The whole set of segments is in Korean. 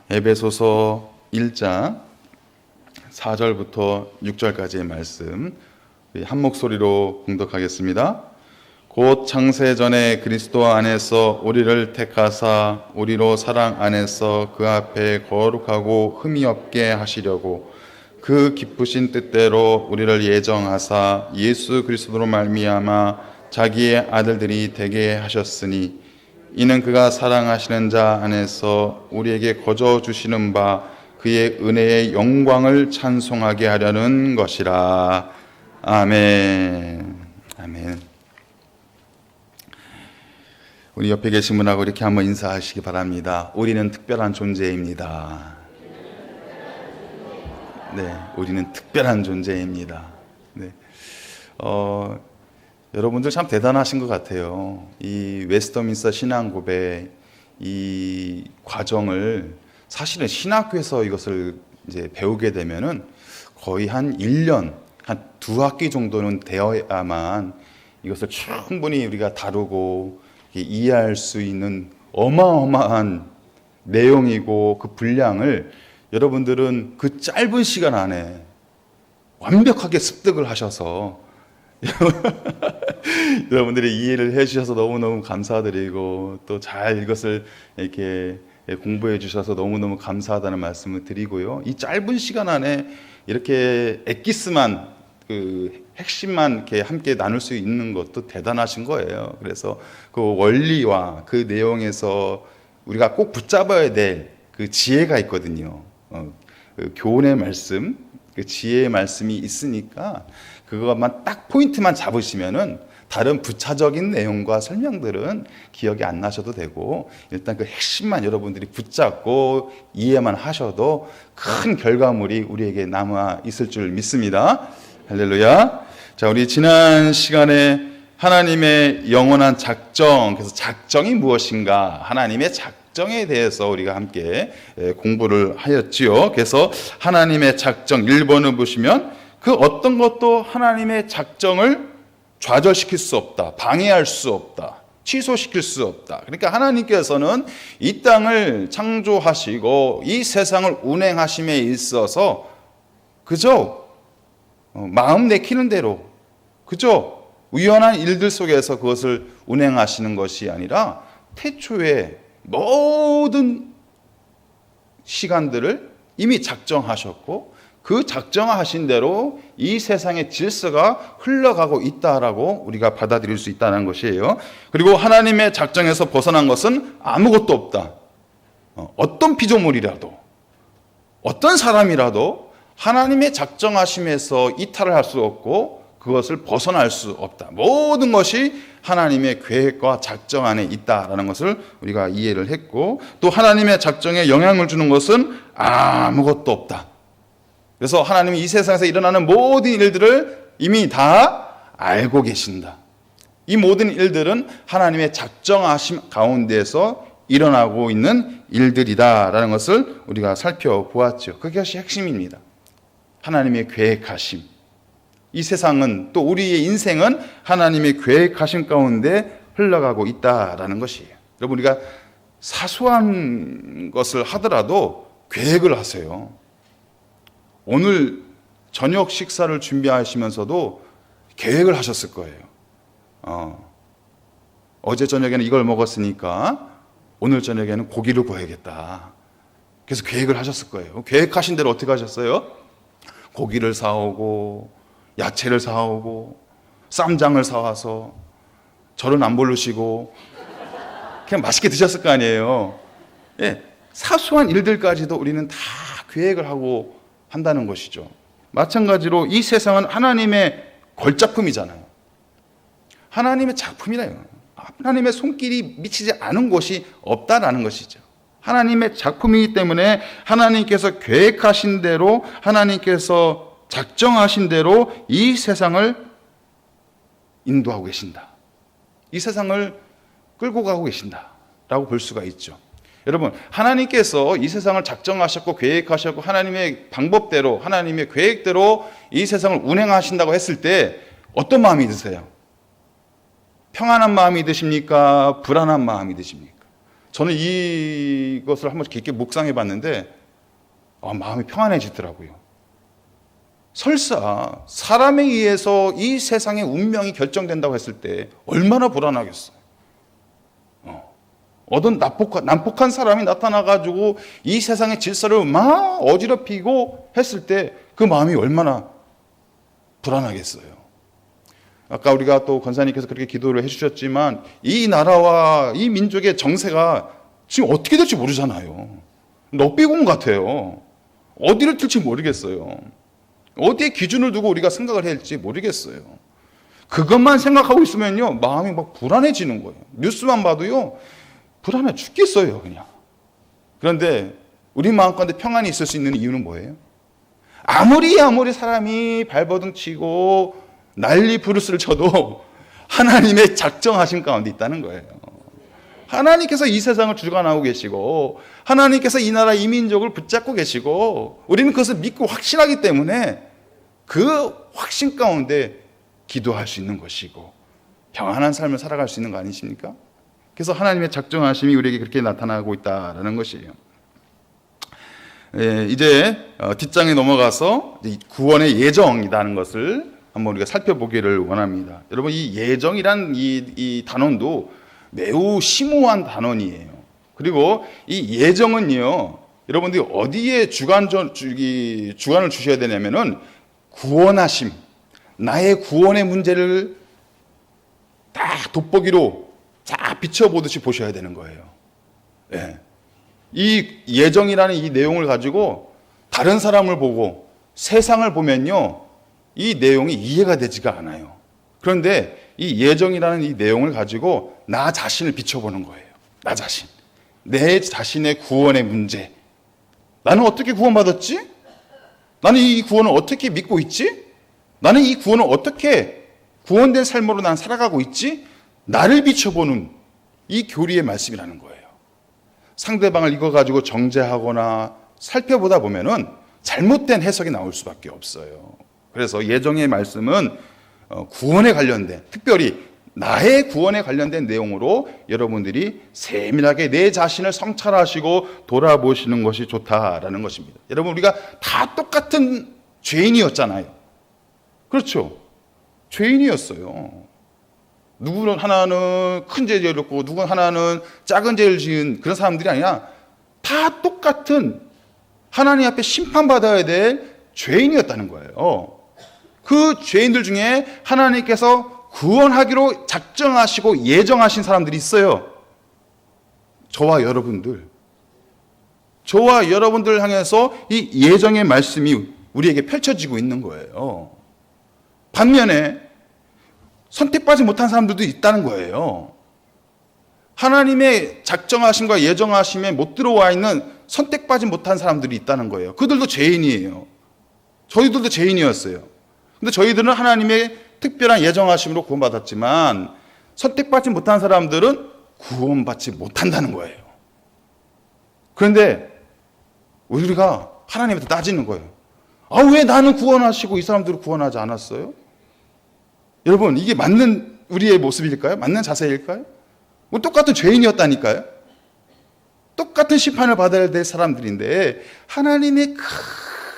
에베소서 1장 4절부터 6절까지의 말씀 한 목소리로 봉독하겠습니다. 곧 창세전에 그리스도 안에서 우리를 택하사 우리로 사랑 안에서 그 앞에 거룩하고 흠이 없게 하시려고 그 기쁘신 뜻대로 우리를 예정하사 예수 그리스도로 말미암아 자기의 아들들이 되게 하셨으니 이는 그가 사랑하시는 자 안에서 우리에게 거저 주시는 바 그의 은혜의 영광을 찬송하게 하려는 것이라. 아멘. 아멘. 우리 옆에 계신 분하고 이렇게 한번 인사하시기 바랍니다. 우리는 특별한 존재입니다. 네, 우리는 특별한 존재입니다. 네. 여러분들 참 대단하신 것 같아요. 이 웨스터민스터 신앙고백 이 과정을 사실은 신학교에서 이것을 이제 배우게 되면은 거의 한 1년, 한 2학기 정도는 되어야만 이것을 충분히 우리가 다루고 이해할 수 있는 어마어마한 내용이고 그 분량을 여러분들은 그 짧은 시간 안에 완벽하게 습득을 하셔서 여러분들이 이해를 해주셔서 너무너무 감사드리고 또 잘 이것을 이렇게 공부해 주셔서 너무너무 감사하다는 말씀을 드리고요. 이 짧은 시간 안에 이렇게 엑기스만 그 핵심만 이렇게 함께 나눌 수 있는 것도 대단하신 거예요. 그래서 그 원리와 그 내용에서 우리가 꼭 붙잡아야 될 그 지혜가 있거든요. 그 교훈의 말씀, 그 지혜의 말씀이 있으니까 그것만 딱 포인트만 잡으시면은 다른 부차적인 내용과 설명들은 기억이 안 나셔도 되고 일단 그 핵심만 여러분들이 붙잡고 이해만 하셔도 큰 결과물이 우리에게 남아 있을 줄 믿습니다. 할렐루야. 자, 우리 지난 시간에 하나님의 영원한 작정, 그래서 작정이 무엇인가, 하나님의 작정에 대해서 우리가 함께 공부를 하였지요. 그래서 하나님의 작정 1번을 보시면 그 어떤 것도 하나님의 작정을 좌절시킬 수 없다, 방해할 수 없다, 취소시킬 수 없다. 그러니까 하나님께서는 이 땅을 창조하시고 이 세상을 운행하심에 있어서 그저 마음 내키는 대로 그저 우연한 일들 속에서 그것을 운행하시는 것이 아니라 태초에 모든 시간들을 이미 작정하셨고 그 작정하신 대로 이 세상의 질서가 흘러가고 있다라고 우리가 받아들일 수 있다는 것이에요. 그리고 하나님의 작정에서 벗어난 것은 아무것도 없다. 어떤 피조물이라도 어떤 사람이라도 하나님의 작정하심에서 이탈을 할 수 없고 그것을 벗어날 수 없다. 모든 것이 하나님의 계획과 작정 안에 있다라는 것을 우리가 이해를 했고 또 하나님의 작정에 영향을 주는 것은 아무것도 없다. 그래서 하나님이 이 세상에서 일어나는 모든 일들을 이미 다 알고 계신다. 이 모든 일들은 하나님의 작정하심 가운데서 일어나고 있는 일들이다라는 것을 우리가 살펴보았죠. 그것이 핵심입니다. 하나님의 계획하심. 이 세상은 또 우리의 인생은 하나님의 계획하심 가운데 흘러가고 있다라는 것이에요. 여러분 우리가 사소한 것을 하더라도 계획을 하세요. 오늘 저녁 식사를 준비하시면서도 계획을 하셨을 거예요. 어제 저녁에는 이걸 먹었으니까 오늘 저녁에는 고기를 구워야겠다. 그래서 계획을 하셨을 거예요. 계획하신 대로 어떻게 하셨어요? 고기를 사오고 야채를 사오고 쌈장을 사와서 저를 안 부르시고 그냥 맛있게 드셨을 거 아니에요. 예, 사소한 일들까지도 우리는 다 계획을 하고 한다는 것이죠. 마찬가지로 이 세상은 하나님의 걸작품이잖아요. 하나님의 작품이래요. 하나님의 손길이 미치지 않은 곳이 없다라는 것이죠. 하나님의 작품이기 때문에 하나님께서 계획하신 대로 하나님께서 작정하신 대로 이 세상을 인도하고 계신다. 이 세상을 끌고 가고 계신다라고 볼 수가 있죠. 여러분, 하나님께서 이 세상을 작정하셨고 계획하셨고 하나님의 방법대로 하나님의 계획대로 이 세상을 운행하신다고 했을 때 어떤 마음이 드세요? 평안한 마음이 드십니까? 불안한 마음이 드십니까? 저는 이것을 한번 깊게 묵상해 봤는데 마음이 평안해지더라고요. 설사 사람에 의해서 이 세상의 운명이 결정된다고 했을 때 얼마나 불안하겠어요. 어떤 난폭한 사람이 나타나가지고 이 세상의 질서를 막 어지럽히고 했을 때 그 마음이 얼마나 불안하겠어요. 아까 우리가 또 권사님께서 그렇게 기도를 해주셨지만 이 나라와 이 민족의 정세가 지금 어떻게 될지 모르잖아요. 럭비공 같아요. 어디를 튈지 모르겠어요. 어디에 기준을 두고 우리가 생각을 해야 할지 모르겠어요. 그것만 생각하고 있으면요, 마음이 막 불안해지는 거예요. 뉴스만 봐도요, 불안해 죽겠어요, 그냥. 그런데 우리 마음 가운데 평안이 있을 수 있는 이유는 뭐예요? 아무리 사람이 발버둥 치고 난리 부르스를 쳐도 하나님의 작정하심 가운데 있다는 거예요. 하나님께서 이 세상을 주관하고 계시고 하나님께서 이 나라 이 민족을 붙잡고 계시고 우리는 그것을 믿고 확신하기 때문에 그 확신 가운데 기도할 수 있는 것이고 평안한 삶을 살아갈 수 있는 거 아니십니까? 그래서 하나님의 작정하심이 우리에게 그렇게 나타나고 있다는 것이에요. 이제 뒷장에 넘어가서 구원의 예정이라는 것을 한번 우리가 살펴보기를 원합니다. 여러분, 이 예정이란 이 단원도 매우 심오한 단원이에요. 그리고 이 예정은요, 여러분들이 어디에 주관을 주셔야 되냐면은 구원하심, 나의 구원의 문제를 딱 돋보기로 쫙 비춰보듯이 보셔야 되는 거예요. 예. 이 예정이라는 이 내용을 가지고 다른 사람을 보고 세상을 보면요, 이 내용이 이해가 되지가 않아요. 그런데 이 예정이라는 이 내용을 가지고 나 자신을 비춰보는 거예요. 나 자신. 내 자신의 구원의 문제. 나는 어떻게 구원받았지? 나는 이 구원을 어떻게 믿고 있지? 나는 이 구원을 어떻게 구원된 삶으로 난 살아가고 있지? 나를 비춰보는 이 교리의 말씀이라는 거예요. 상대방을 이거 가지고 정죄하거나 살펴보다 보면은 잘못된 해석이 나올 수밖에 없어요. 그래서 예정의 말씀은 구원에 관련된, 특별히 나의 구원에 관련된 내용으로 여러분들이 세밀하게 내 자신을 성찰하시고 돌아보시는 것이 좋다라는 것입니다. 여러분, 우리가 다 똑같은 죄인이었잖아요. 그렇죠? 죄인이었어요. 누구 하나는 큰 죄를 지었고 누구 하나는 작은 죄를 지은 그런 사람들이 아니라 다 똑같은 하나님 앞에 심판받아야 될 죄인이었다는 거예요. 그 죄인들 중에 하나님께서 구원하기로 작정하시고 예정하신 사람들이 있어요. 저와 여러분들 향해서 이 예정의 말씀이 우리에게 펼쳐지고 있는 거예요. 반면에 선택받지 못한 사람들도 있다는 거예요. 하나님의 작정하심과 예정하심에 못 들어와 있는 선택받지 못한 사람들이 있다는 거예요. 그들도 죄인이에요. 저희들도 죄인이었어요. 근데 저희들은 하나님의 특별한 예정하심으로 구원받았지만 선택받지 못한 사람들은 구원받지 못한다는 거예요. 그런데 우리가 하나님한테 따지는 거예요. 왜 나는 구원하시고 이 사람들은 구원하지 않았어요? 여러분, 이게 맞는 우리의 모습일까요? 맞는 자세일까요? 똑같은 죄인이었다니까요. 똑같은 심판을 받아야 될 사람들인데 하나님의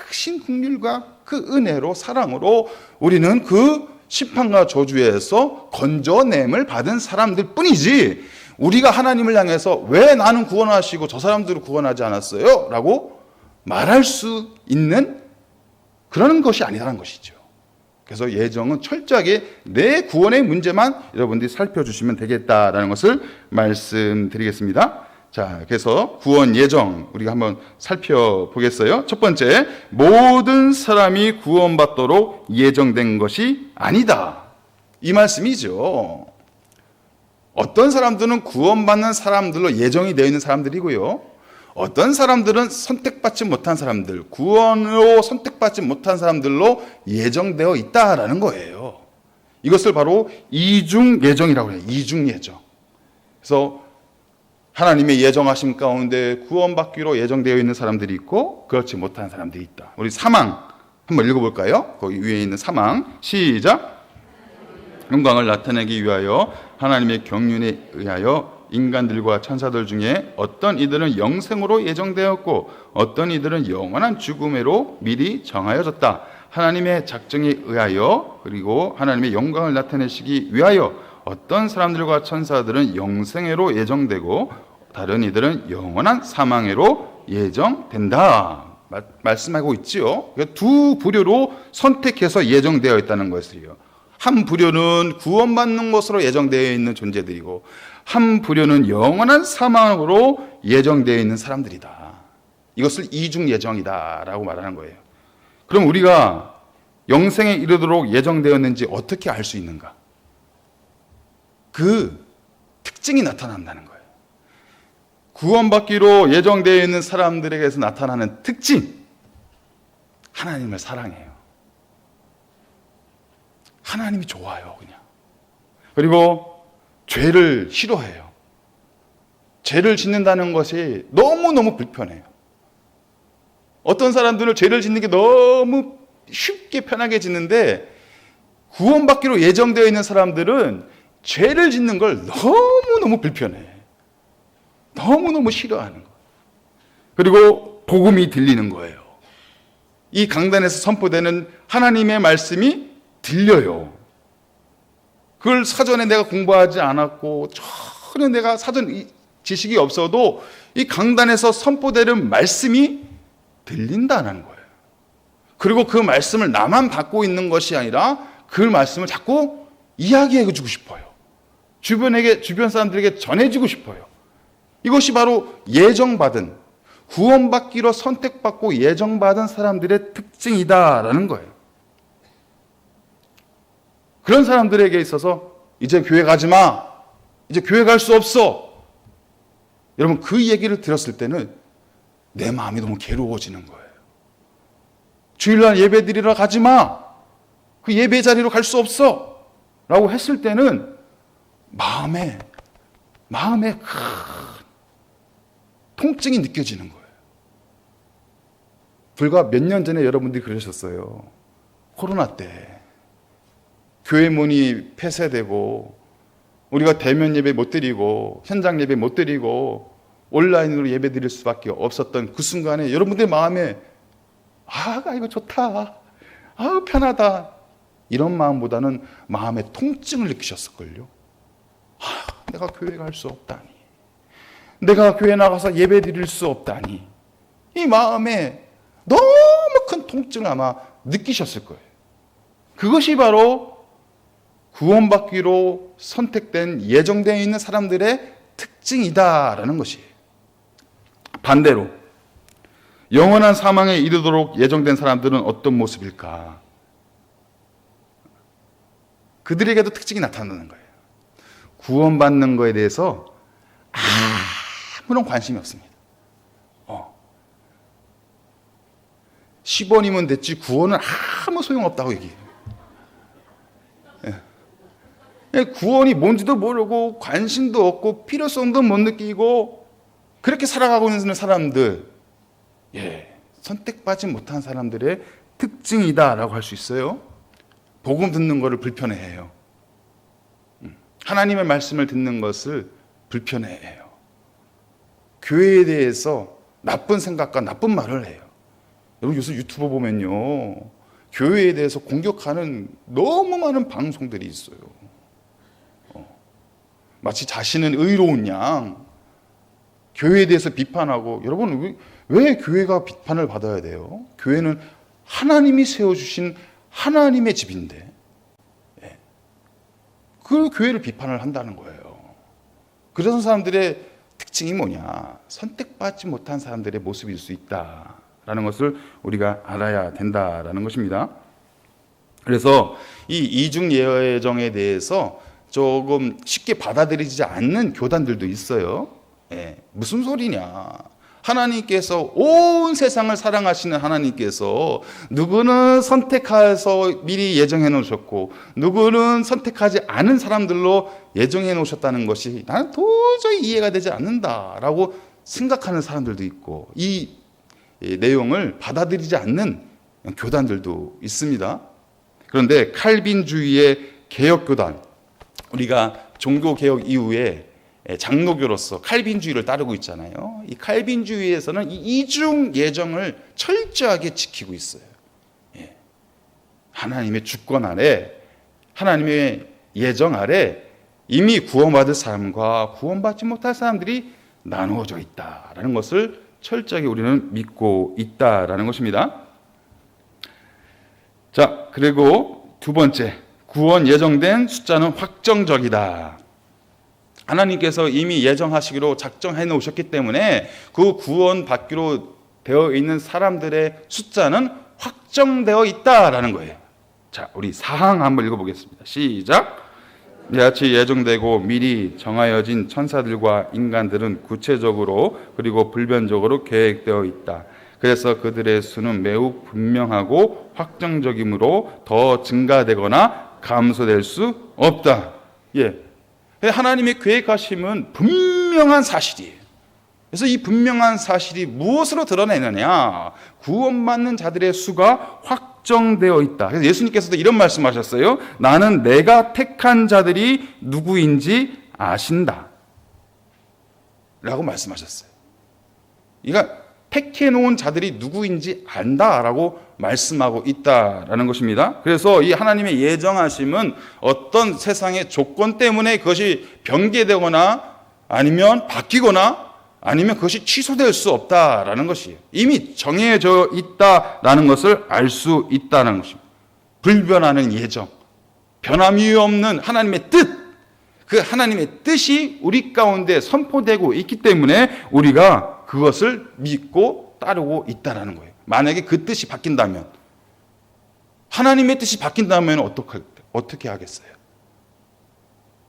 크신 긍휼과 그 은혜로 사랑으로 우리는 그 심판과 저주에서 건져냄을 받은 사람들 뿐이지 우리가 하나님을 향해서 왜 나는 구원하시고 저 사람들은 구원하지 않았어요? 라고 말할 수 있는 그런 것이 아니라는 것이죠. 그래서 예정은 철저하게 내 구원의 문제만 여러분들이 살펴주시면 되겠다라는 것을 말씀드리겠습니다. 자, 그래서 구원 예정 우리가 한번 살펴보겠어요. 첫 번째, 모든 사람이 구원받도록 예정된 것이 아니다. 이 말씀이죠. 어떤 사람들은 구원받는 사람들로 예정이 되어 있는 사람들이고요. 어떤 사람들은 선택받지 못한 사람들, 구원으로 선택받지 못한 사람들로 예정되어 있다라는 거예요. 이것을 바로 이중 예정이라고 해요. 이중 예정. 그래서 하나님의 예정하심 가운데 구원받기로 예정되어 있는 사람들이 있고 그렇지 못한 사람들이 있다. 우리 사망 한번 읽어볼까요? 거기 위에 있는 사망 시작. 영광을 나타내기 위하여 하나님의 경륜에 의하여 인간들과 천사들 중에 어떤 이들은 영생으로 예정되었고 어떤 이들은 영원한 죽음으로 미리 정하여졌다. 하나님의 작정에 의하여 그리고 하나님의 영광을 나타내시기 위하여 어떤 사람들과 천사들은 영생으로 예정되고 다른 이들은 영원한 사망으로 예정된다. 말씀하고 있지요. 두 부류로 선택해서 예정되어 있다는 것이요. 한 부류는 구원받는 것으로 예정되어 있는 존재들이고 한 부류는 영원한 사망으로 예정되어 있는 사람들이다. 이것을 이중 예정이다라고 말하는 거예요. 그럼 우리가 영생에 이르도록 예정되었는지 어떻게 알 수 있는가? 그 특징이 나타난다는 거예요. 구원받기로 예정되어 있는 사람들에게서 나타나는 특징. 하나님을 사랑해요. 하나님이 좋아요, 그냥. 그리고 죄를 싫어해요. 죄를 짓는다는 것이 너무너무 불편해요. 어떤 사람들은 죄를 짓는 게 너무 쉽게 편하게 짓는데 구원받기로 예정되어 있는 사람들은 죄를 짓는 걸 너무너무 불편해. 너무너무 싫어하는 거예요. 그리고 복음이 들리는 거예요. 이 강단에서 선포되는 하나님의 말씀이 들려요. 그걸 사전에 내가 공부하지 않았고 전혀 내가 사전 지식이 없어도 이 강단에서 선포되는 말씀이 들린다는 거예요. 그리고 그 말씀을 나만 받고 있는 것이 아니라 그 말씀을 자꾸 이야기해 주고 싶어요. 주변 사람들에게 전해주고 싶어요. 이것이 바로 예정받은, 구원받기로 선택받고 예정받은 사람들의 특징이다라는 거예요. 그런 사람들에게 있어서 이제 교회 가지 마. 이제 교회 갈 수 없어. 여러분 그 얘기를 들었을 때는 내 마음이 너무 괴로워지는 거예요. 주일날 예배 드리러 가지 마. 그 예배 자리로 갈 수 없어. 라고 했을 때는 마음에 큰 통증이 느껴지는 거예요. 불과 몇 년 전에 여러분들이 그러셨어요. 코로나 때 교회 문이 폐쇄되고 우리가 대면 예배 못 드리고 현장 예배 못 드리고 온라인으로 예배 드릴 수밖에 없었던 그 순간에 여러분들 마음에 이거 좋다. 편하다. 이런 마음보다는 마음의 통증을 느끼셨을걸요. 내가 교회 갈 수 없다니. 내가 교회 나가서 예배 드릴 수 없다니. 이 마음에 너무 큰 통증을 아마 느끼셨을 거예요. 그것이 바로 구원받기로 선택된 예정되어 있는 사람들의 특징이다라는 것이에요. 반대로 영원한 사망에 이르도록 예정된 사람들은 어떤 모습일까? 그들에게도 특징이 나타나는 거예요. 구원받는 거에 대해서 아무런 관심이 없습니다. 10원이면 됐지 구원은 아무 소용없다고 얘기해요. 구원이 뭔지도 모르고 관심도 없고 필요성도 못 느끼고 그렇게 살아가고 있는 사람들, 선택받지 못한 사람들의 특징이다라고 할 수 있어요. 복음 듣는 것을 불편해해요. 하나님의 말씀을 듣는 것을 불편해해요. 교회에 대해서 나쁜 생각과 나쁜 말을 해요. 여러분 요새 유튜브 보면요, 교회에 대해서 공격하는 너무 많은 방송들이 있어요. 마치 자신은 의로운 양 교회에 대해서 비판하고, 여러분 왜 교회가 비판을 받아야 돼요? 교회는 하나님이 세워주신 하나님의 집인데 그 교회를 비판을 한다는 거예요. 그런 사람들의 특징이 뭐냐? 선택받지 못한 사람들의 모습일 수 있다라는 것을 우리가 알아야 된다라는 것입니다. 그래서 이 이중 예정에 대해서 조금 쉽게 받아들이지 않는 교단들도 있어요. 무슨 소리냐? 하나님께서 온 세상을 사랑하시는 하나님께서 누구는 선택해서 미리 예정해 놓으셨고 누구는 선택하지 않은 사람들로 예정해 놓으셨다는 것이 나는 도저히 이해가 되지 않는다라고 생각하는 사람들도 있고, 이 내용을 받아들이지 않는 교단들도 있습니다. 그런데 칼빈주의의 개혁교단, 우리가 종교개혁 이후에 장로교로서 칼빈주의를 따르고 있잖아요. 이 칼빈주의에서는 이 이중 예정을 철저하게 지키고 있어요. 하나님의 주권 아래, 하나님의 예정 아래 이미 구원받을 사람과 구원받지 못할 사람들이 나누어져 있다라는 것을 철저하게 우리는 믿고 있다라는 것입니다. 자, 그리고 두 번째, 구원 예정된 숫자는 확정적이다. 하나님께서 이미 예정하시기로 작정해 놓으셨기 때문에 그 구원 받기로 되어 있는 사람들의 숫자는 확정되어 있다라는 거예요. 자, 우리 사항 한번 읽어보겠습니다. 시작. 이같이 예정되고 미리 정하여진 천사들과 인간들은 구체적으로 그리고 불변적으로 계획되어 있다. 그래서 그들의 수는 매우 분명하고 확정적이므로 더 증가되거나 감소될 수 없다. 하나님의 계획하심은 분명한 사실이에요. 그래서 이 분명한 사실이 무엇으로 드러내느냐? 구원받는 자들의 수가 확정되어 있다. 그래서 예수님께서도 이런 말씀하셨어요. 나는 내가 택한 자들이 누구인지 아신다. 라고 말씀하셨어요. 그러니까 택해 놓은 자들이 누구인지 안다라고 말씀하고 있다라는 것입니다. 그래서 이 하나님의 예정하심은 어떤 세상의 조건 때문에 그것이 변개되거나 아니면 바뀌거나 아니면 그것이 취소될 수 없다라는 것이에요. 이미 정해져 있다라는 것을 알 수 있다는 것입니다. 불변하는 예정, 변함이 없는 하나님의 뜻, 그 하나님의 뜻이 우리 가운데 선포되고 있기 때문에 우리가 그것을 믿고 따르고 있다라는 거예요. 만약에 그 뜻이 바뀐다면, 하나님의 뜻이 바뀐다면 어떻게 하겠어요?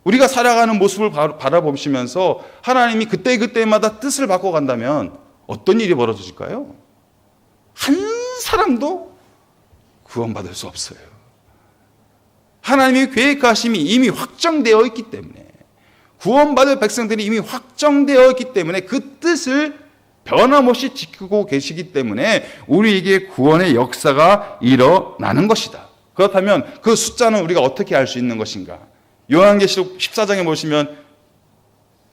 우리가 살아가는 모습을 바라보시면서 하나님이 그때그때마다 뜻을 바꿔간다면 어떤 일이 벌어질까요? 한 사람도 구원받을 수 없어요. 하나님의 계획하심이 이미 확정되어 있기 때문에, 구원받을 백성들이 이미 확정되어 있기 때문에 그 뜻을 변함없이 지키고 계시기 때문에 우리에게 구원의 역사가 일어나는 것이다. 그렇다면 그 숫자는 우리가 어떻게 알 수 있는 것인가? 요한계시록 14장에 보시면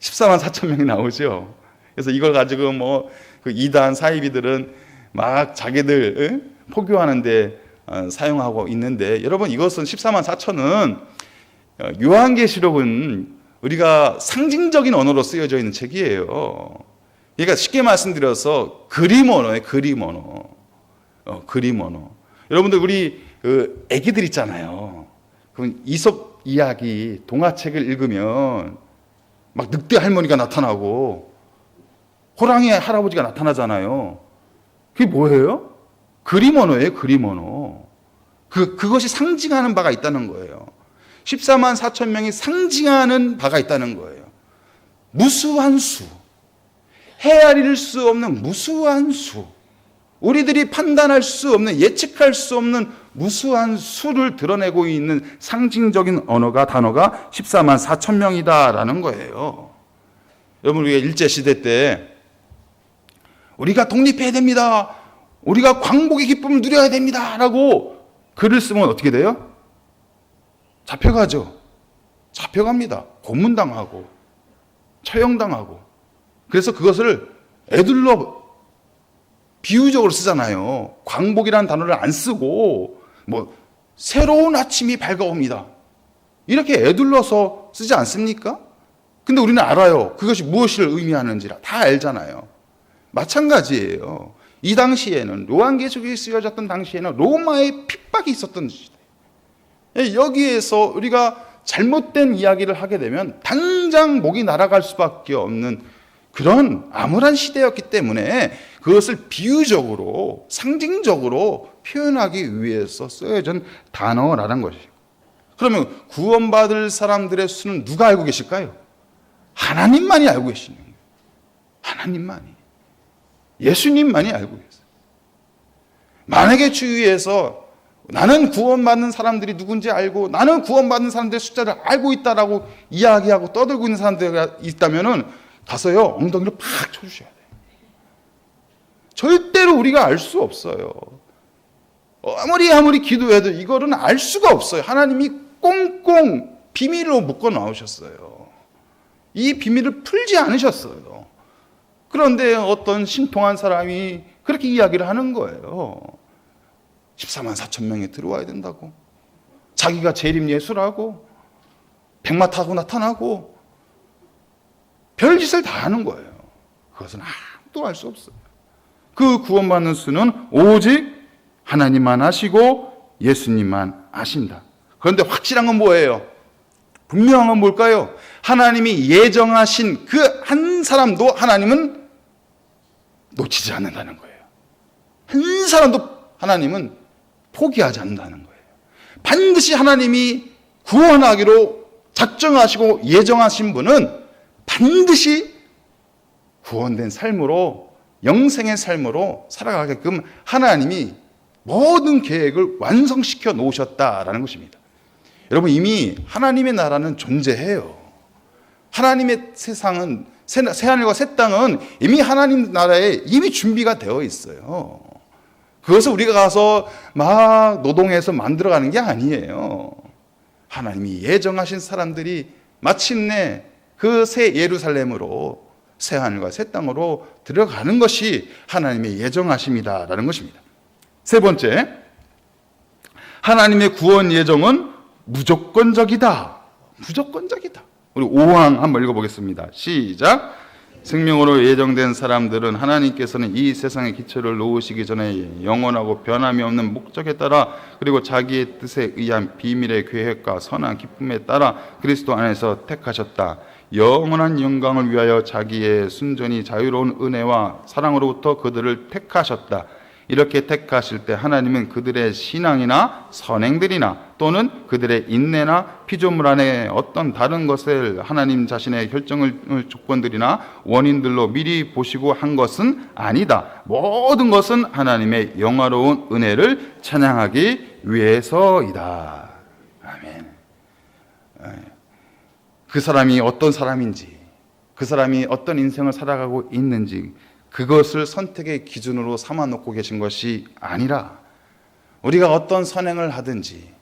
14만 4천 명이 나오죠. 그래서 이걸 가지고 그 이단 사이비들은 막 자기들 포교하는데 사용하고 있는데, 여러분 이것은 14만 4천은 요한계시록은 우리가 상징적인 언어로 쓰여져 있는 책이에요. 그러니까 쉽게 말씀드려서 그림 언어예요. 그림 언어. 그림 언어. 여러분들 우리 애기들 있잖아요. 그럼 이솝 이야기 동화책을 읽으면 막 늑대 할머니가 나타나고 호랑이 할아버지가 나타나잖아요. 그게 뭐예요? 그림 언어예요. 그림 언어. 그것이 상징하는 바가 있다는 거예요. 14만 4천 명이 상징하는 바가 있다는 거예요. 무수한 수, 헤아릴 수 없는 무수한 수, 우리들이 판단할 수 없는, 예측할 수 없는 무수한 수를 드러내고 있는 상징적인 단어가 14만 4천 명이다라는 거예요. 여러분, 우리가 일제시대 때 우리가 독립해야 됩니다, 우리가 광복의 기쁨을 누려야 됩니다 라고 글을 쓰면 어떻게 돼요? 잡혀가죠. 잡혀갑니다. 고문당하고 처형당하고. 그래서 그것을 애들로 비유적으로 쓰잖아요. 광복이라는 단어를 안 쓰고 새로운 아침이 밝아옵니다, 이렇게 애둘러서 쓰지 않습니까? 근데 우리는 알아요. 그것이 무엇을 의미하는지 다 알잖아요. 마찬가지예요. 이 당시에는, 요한계시록이 쓰여졌던 당시에는 로마의 핍박이 있었던 시대. 여기에서 우리가 잘못된 이야기를 하게 되면 당장 목이 날아갈 수밖에 없는 그런 암울한 시대였기 때문에 그것을 비유적으로, 상징적으로 표현하기 위해서 쓰여진 단어라는 것이죠. 그러면 구원받을 사람들의 수는 누가 알고 계실까요? 하나님만이 알고 계시는 거예요. 하나님만이. 예수님만이 알고 계세요. 만약에 주위에서 나는 구원받는 사람들이 누군지 알고, 나는 구원받는 사람들의 숫자를 알고 있다라고 이야기하고 떠들고 있는 사람들이 있다면은 가서요, 엉덩이를 팍 쳐주셔야 돼요. 절대로 우리가 알 수 없어요. 아무리 기도해도 이거는 알 수가 없어요. 하나님이 꽁꽁 비밀로 묶어 놓으셨어요. 이 비밀을 풀지 않으셨어요. 그런데 어떤 신통한 사람이 그렇게 이야기를 하는 거예요. 14만 4천 명이 들어와야 된다고. 자기가 재림 예수라고. 백마 타고 나타나고. 별짓을 다 하는 거예요. 그것은 아무도 알 수 없어요. 그 구원받는 수는 오직 하나님만 아시고 예수님만 아신다. 그런데 확실한 건 뭐예요? 분명한 건 뭘까요? 하나님이 예정하신 그 한 사람도 하나님은 놓치지 않는다는 거예요. 한 사람도 하나님은 포기하지 않는다는 거예요. 반드시 하나님이 구원하기로 작정하시고 예정하신 분은 반드시 구원된 삶으로, 영생의 삶으로 살아가게끔 하나님이 모든 계획을 완성시켜 놓으셨다라는 것입니다. 여러분, 이미 하나님의 나라는 존재해요. 하나님의 세상은, 새하늘과 새 땅은 이미 하나님 나라에 이미 준비가 되어 있어요. 그것을 우리가 가서 막 노동해서 만들어가는 게 아니에요. 하나님이 예정하신 사람들이 마침내 그 새 예루살렘으로, 새하늘과 새 땅으로 들어가는 것이 하나님의 예정하심이다라는 것입니다. 세 번째, 하나님의 구원 예정은 무조건적이다. 무조건적이다. 우리 5항 한번 읽어보겠습니다. 시작. 생명으로 예정된 사람들은 하나님께서는 이 세상의 기초를 놓으시기 전에 영원하고 변함이 없는 목적에 따라, 그리고 자기의 뜻에 의한 비밀의 계획과 선한 기쁨에 따라 그리스도 안에서 택하셨다. 영원한 영광을 위하여 자기의 순전히 자유로운 은혜와 사랑으로부터 그들을 택하셨다. 이렇게 택하실 때 하나님은 그들의 신앙이나 선행들이나 또는 그들의 인내나 피조물 안에 어떤 다른 것을 하나님 자신의 결정을 조건들이나 원인들로 미리 보시고 한 것은 아니다. 모든 것은 하나님의 영화로운 은혜를 찬양하기 위해서이다. 아멘. 그 사람이 어떤 사람인지, 그 사람이 어떤 인생을 살아가고 있는지, 그것을 선택의 기준으로 삼아놓고 계신 것이 아니라, 우리가 어떤 선행을 하든지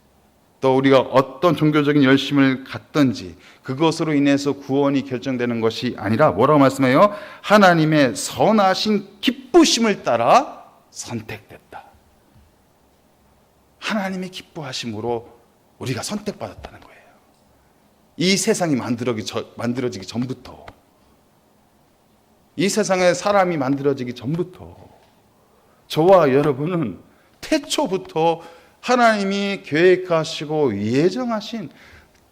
또 우리가 어떤 종교적인 열심을 갖든지 그것으로 인해서 구원이 결정되는 것이 아니라 뭐라고 말씀해요? 하나님의 선하신 기쁘심을 따라 선택됐다. 하나님의 기뻐하심으로 우리가 선택받았다는 거예요. 이 세상이 만들어지기 전부터, 이 세상에 사람이 만들어지기 전부터 저와 여러분은 태초부터 하나님이 계획하시고 예정하신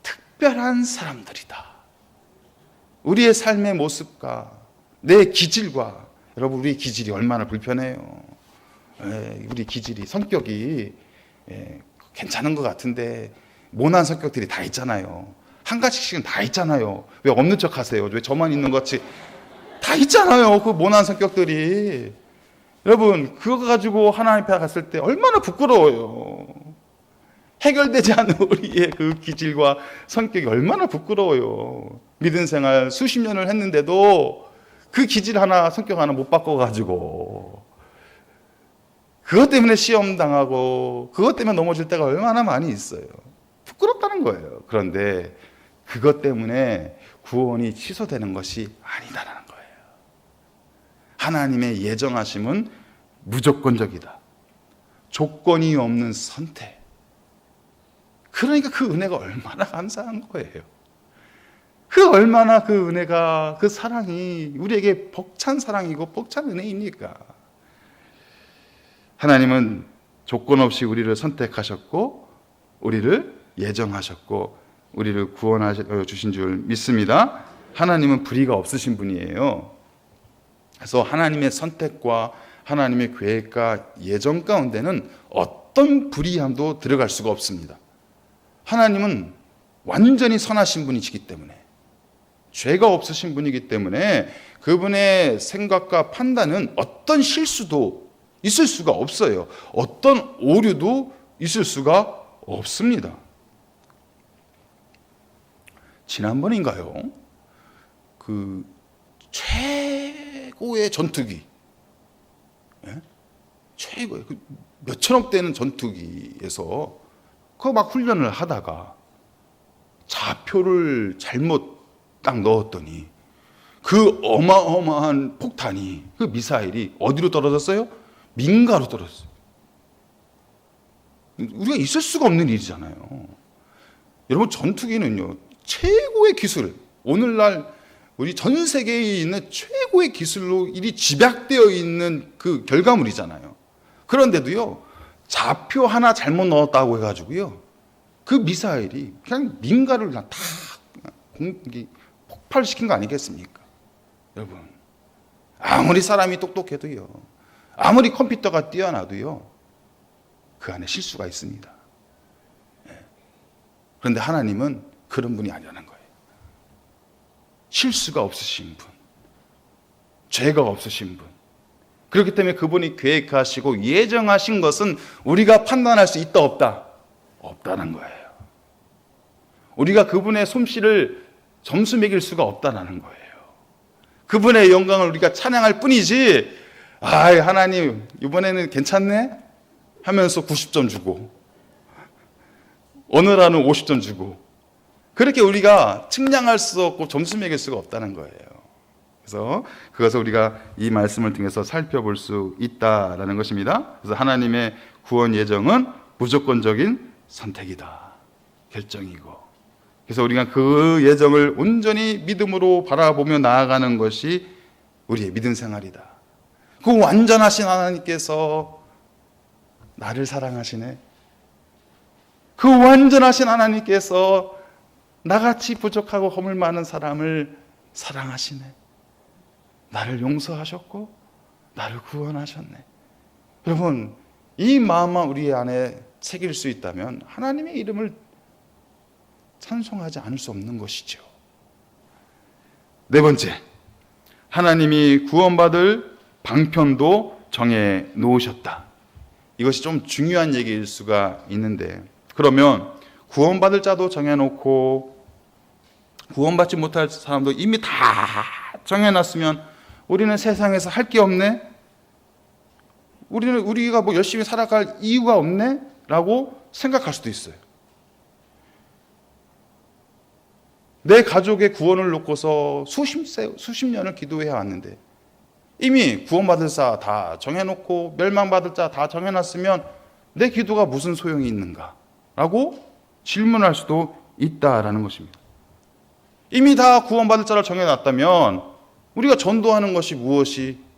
특별한 사람들이다. 우리의 삶의 모습과 내 기질과, 여러분 우리 기질이 얼마나 불편해요. 우리 기질이, 성격이 괜찮은 것 같은데 모난 성격들이 다 있잖아요. 한 가지씩은 다 있잖아요. 왜 없는 척 하세요? 왜 저만 있는 것 같이? 다 있잖아요. 그 모난 성격들이. 여러분, 그거 가지고 하나님 앞에 갔을 때 얼마나 부끄러워요. 해결되지 않은 우리의 그 기질과 성격이 얼마나 부끄러워요. 믿음 생활 수십 년을 했는데도 그 기질 하나, 성격 하나 못 바꿔가지고 그것 때문에 시험 당하고 그것 때문에 넘어질 때가 얼마나 많이 있어요. 부끄럽다는 거예요. 그런데 그것 때문에 구원이 취소되는 것이 아니다라는 거예요. 하나님의 예정하심은 무조건적이다. 조건이 없는 선택. 그러니까 그 은혜가 얼마나 감사한 거예요. 그 얼마나 그 은혜가, 그 사랑이 우리에게 벅찬 사랑이고 벅찬 은혜입니까? 하나님은 조건 없이 우리를 선택하셨고 우리를 예정하셨고 우리를 구원하여 주신 줄 믿습니다. 하나님은 불의가 없으신 분이에요. 그래서 하나님의 선택과 하나님의 계획과 예정 가운데는 어떤 불의함도 들어갈 수가 없습니다. 하나님은 완전히 선하신 분이시기 때문에, 죄가 없으신 분이기 때문에 그분의 생각과 판단은 어떤 실수도 있을 수가 없어요. 어떤 오류도 있을 수가 없습니다. 지난번인가요? 그 최고의 전투기, 최고의 몇천억 되는 전투기에서 그 막 훈련을 하다가 좌표를 잘못 딱 넣었더니 그 어마어마한 폭탄이, 그 미사일이 어디로 떨어졌어요? 민가로 떨어졌어요. 우리가 있을 수가 없는 일이잖아요. 여러분, 전투기는요, 최고의 기술, 오늘날 우리 전 세계에 있는 최고의 기술로 일이 집약되어 있는 그 결과물이잖아요. 그런데도요, 좌표 하나 잘못 넣었다고 해가지고요, 그 미사일이 그냥 민가를 다 폭발시킨 거 아니겠습니까? 여러분, 아무리 사람이 똑똑해도요, 아무리 컴퓨터가 뛰어나도요, 그 안에 실수가 있습니다. 그런데 하나님은 그런 분이 아니라는 거예요. 실수가 없으신 분, 죄가 없으신 분. 그렇기 때문에 그분이 계획하시고 예정하신 것은 우리가 판단할 수 있다 없다? 없다는 거예요. 우리가 그분의 솜씨를 점수 매길 수가 없다는 거예요. 그분의 영광을 우리가 찬양할 뿐이지, 하나님 이번에는 괜찮네? 하면서 90점 주고 오늘하는 50점 주고, 그렇게 우리가 측량할 수 없고 점수 매길 수가 없다는 거예요. 그래서 그것을 우리가 이 말씀을 통해서 살펴볼 수 있다라는 것입니다. 그래서 하나님의 구원 예정은 무조건적인 선택이다, 결정이고, 그래서 우리가 그 예정을 온전히 믿음으로 바라보며 나아가는 것이 우리의 믿음 생활이다. 그 완전하신 하나님께서 나를 사랑하시네. 그 완전하신 하나님께서 나같이 부족하고 허물 많은 사람을 사랑하시네. 나를 용서하셨고 나를 구원하셨네. 여러분, 이 마음만 우리 안에 새길 수 있다면 하나님의 이름을 찬송하지 않을 수 없는 것이죠. 네 번째, 하나님이 구원받을 방편도 정해 놓으셨다. 이것이 좀 중요한 얘기일 수가 있는데, 그러면 구원받을 자도 정해놓고 구원받지 못할 사람도 이미 다 정해놨으면 우리는 세상에서 할 게 없네? 우리가 뭐 열심히 살아갈 이유가 없네? 라고 생각할 수도 있어요. 내 가족의 구원을 놓고서 수십 년을 기도해야 왔는데 이미 구원받을 자 다 정해놓고 멸망받을 자 다 정해놨으면 내 기도가 무슨 소용이 있는가? 라고 질문할 수도 있다라는 것입니다. 이미 다 구원받을 자를 정해놨다면 우리가 전도하는 것이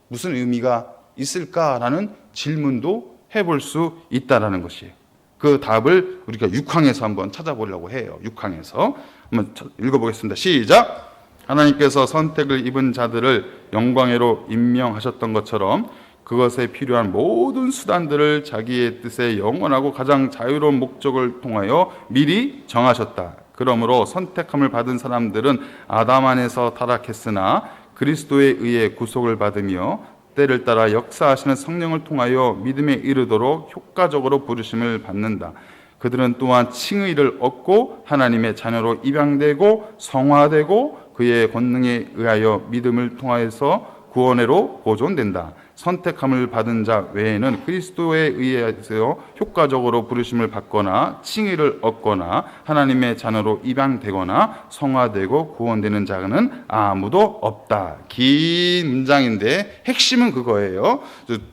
무슨 의미가 있을까라는 질문도 해볼 수 있다라는 것이에요. 그 답을 우리가 6항에서 한번 찾아보려고 해요. 6항에서 한번 읽어보겠습니다. 시작! 하나님께서 선택을 입은 자들을 영광으로 임명하셨던 것처럼 그것에 필요한 모든 수단들을 자기의 뜻에 영원하고 가장 자유로운 목적을 통하여 미리 정하셨다. 그러므로 선택함을 받은 사람들은 아담 안에서 타락했으나 그리스도에 의해 구속을 받으며 때를 따라 역사하시는 성령을 통하여 믿음에 이르도록 효과적으로 부르심을 받는다. 그들은 또한 칭의를 얻고 하나님의 자녀로 입양되고 성화되고 그의 권능에 의하여 믿음을 통하여서 구원으로 보존된다. 선택함을 받은 자 외에는 그리스도에 의해서 효과적으로 부르심을 받거나 칭의를 얻거나 하나님의 자녀로 입양되거나 성화되고 구원되는 자는 아무도 없다. 긴 문장인데 핵심은 그거예요.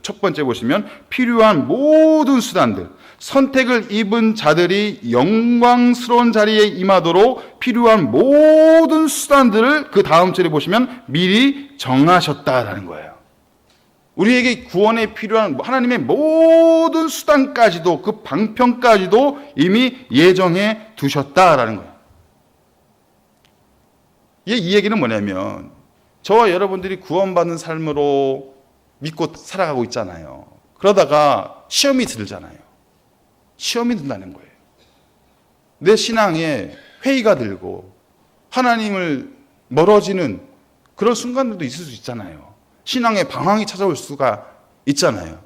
첫 번째 보시면 필요한 모든 수단들, 선택을 입은 자들이 영광스러운 자리에 임하도록 필요한 모든 수단들을 그 다음 절에 보시면 미리 정하셨다라는 거예요. 우리에게 구원에 필요한 하나님의 모든 수단까지도, 그 방편까지도 이미 예정해 두셨다라는 거예요. 이 얘기는 뭐냐면 저와 여러분들이 구원받는 삶으로 믿고 살아가고 있잖아요. 그러다가 시험이 들잖아요. 시험이 든다는 거예요. 내 신앙에 회의가 들고 하나님을 멀어지는 그런 순간들도 있을 수 있잖아요. 신앙의 방황이 찾아올 수가 있잖아요.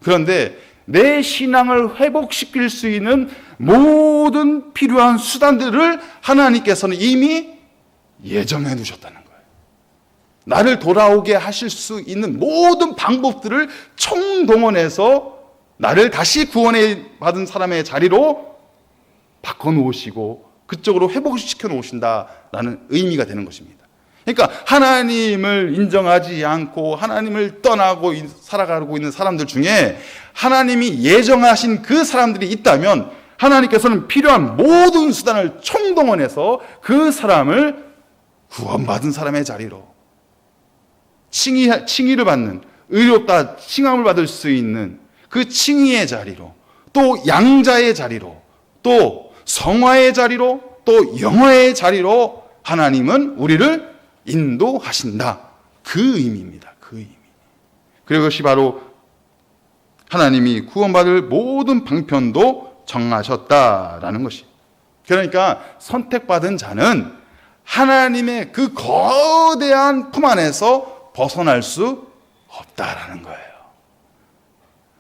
그런데 내 신앙을 회복시킬 수 있는 모든 필요한 수단들을 하나님께서는 이미 예정해 두셨다는 거예요. 나를 돌아오게 하실 수 있는 모든 방법들을 총동원해서 나를 다시 구원해 받은 사람의 자리로 바꿔놓으시고 그쪽으로 회복시켜 놓으신다라는 의미가 되는 것입니다. 그러니까 하나님을 인정하지 않고 하나님을 떠나고 살아가고 있는 사람들 중에 하나님이 예정하신 그 사람들이 있다면 하나님께서는 필요한 모든 수단을 총동원해서 그 사람을 구원받은 사람의 자리로, 칭의를 받는, 의롭다 칭함을 받을 수 있는 그 칭의의 자리로, 또 양자의 자리로, 또 성화의 자리로, 또 영화의 자리로 하나님은 우리를 인도하신다. 그 의미입니다. 그 의미. 그리고 그것이 바로 하나님이 구원받을 모든 방편도 정하셨다라는 것이. 그러니까 선택받은 자는 하나님의 그 거대한 품 안에서 벗어날 수 없다라는 거예요.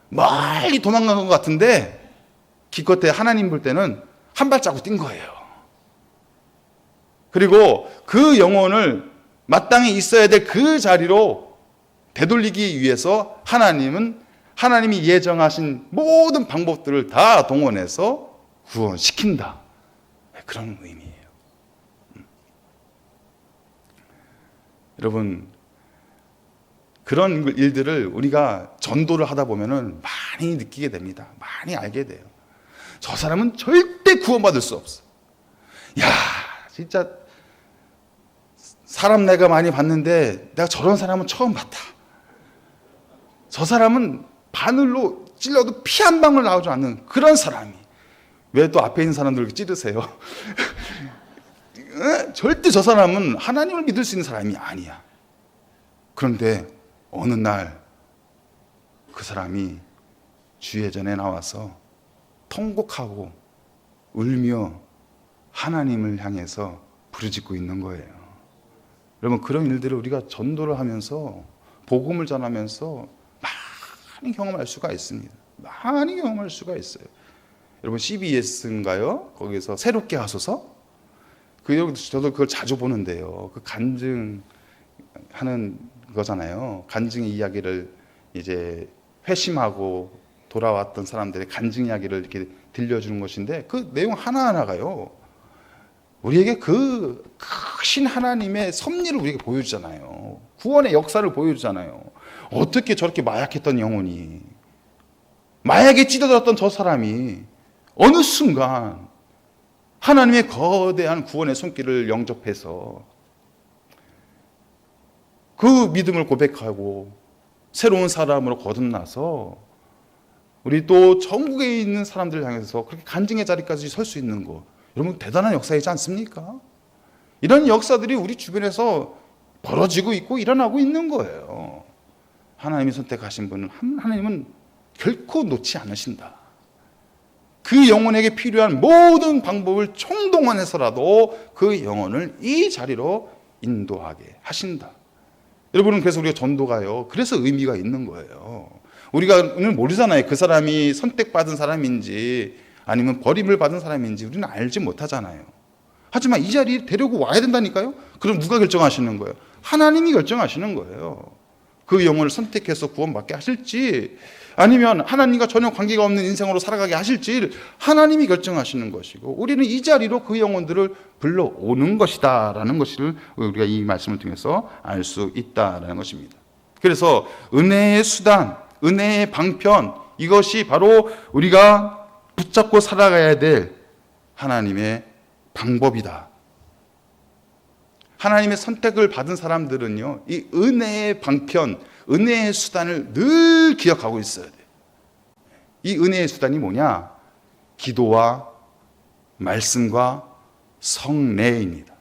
멀리 도망간 것 같은데 기껏해 하나님 볼 때는 한 발자국 뛴 거예요. 그리고 그 영혼을 마땅히 있어야 될 그 자리로 되돌리기 위해서 하나님이 예정하신 모든 방법들을 다 동원해서 구원시킨다. 그런 의미예요. 여러분, 그런 일들을 우리가 전도를 하다 보면은 많이 느끼게 됩니다. 많이 알게 돼요. 저 사람은 절대 구원받을 수 없어. 야, 진짜 사람 내가 많이 봤는데 내가 저런 사람은 처음 봤다. 저 사람은 바늘로 찔러도 피 한 방울 나오지 않는 그런 사람이. 왜 또 앞에 있는 사람들 이렇게 찌르세요? 절대 저 사람은 하나님을 믿을 수 있는 사람이 아니야. 그런데 어느 날 그 사람이 주예전에 나와서 통곡하고 울며 하나님을 향해서 부르짖고 있는 거예요. 여러분, 그런 일들을 우리가 전도를 하면서 복음을 전하면서 많이 경험할 수가 있습니다. 많이 경험할 수가 있어요. 여러분, CBS인가요? 거기서 새롭게 하소서? 저도 그걸 자주 보는데요. 그 간증하는 거잖아요. 간증의 이야기를 이제 회심하고 돌아왔던 사람들의 간증 이야기를 이렇게 들려주는 것인데 그 내용 하나하나가요. 우리에게 그 크신 하나님의 섭리를 우리에게 보여주잖아요. 구원의 역사를 보여주잖아요. 어떻게 저렇게 마약했던 영혼이, 마약에 찌들었던 저 사람이 어느 순간 하나님의 거대한 구원의 손길을 영접해서 그 믿음을 고백하고 새로운 사람으로 거듭나서 우리 또 전국에 있는 사람들을 향해서 그렇게 간증의 자리까지 설 수 있는 거, 여러분 대단한 역사이지 않습니까? 이런 역사들이 우리 주변에서 벌어지고 있고 일어나고 있는 거예요. 하나님이 선택하신 분은 하나님은 결코 놓지 않으신다. 그 영혼에게 필요한 모든 방법을 총동원해서라도 그 영혼을 이 자리로 인도하게 하신다. 여러분은 그래서 우리가 전도가요, 그래서 의미가 있는 거예요. 우리가 오늘 모르잖아요. 그 사람이 선택받은 사람인지 아니면 버림을 받은 사람인지 우리는 알지 못하잖아요. 하지만 이 자리에 데리고 와야 된다니까요. 그럼 누가 결정하시는 거예요? 하나님이 결정하시는 거예요. 그 영혼을 선택해서 구원받게 하실지 아니면 하나님과 전혀 관계가 없는 인생으로 살아가게 하실지 하나님이 결정하시는 것이고, 우리는 이 자리로 그 영혼들을 불러오는 것이다 라는 것을 우리가 이 말씀을 통해서 알 수 있다라는 것입니다. 그래서 은혜의 수단, 은혜의 방편, 이것이 바로 우리가 붙잡고 살아가야 될 하나님의 방법이다. 하나님의 선택을 받은 사람들은요, 이 은혜의 방편, 은혜의 수단을 늘 기억하고 있어야 돼요. 이 은혜의 수단이 뭐냐? 기도와 말씀과 성례입니다.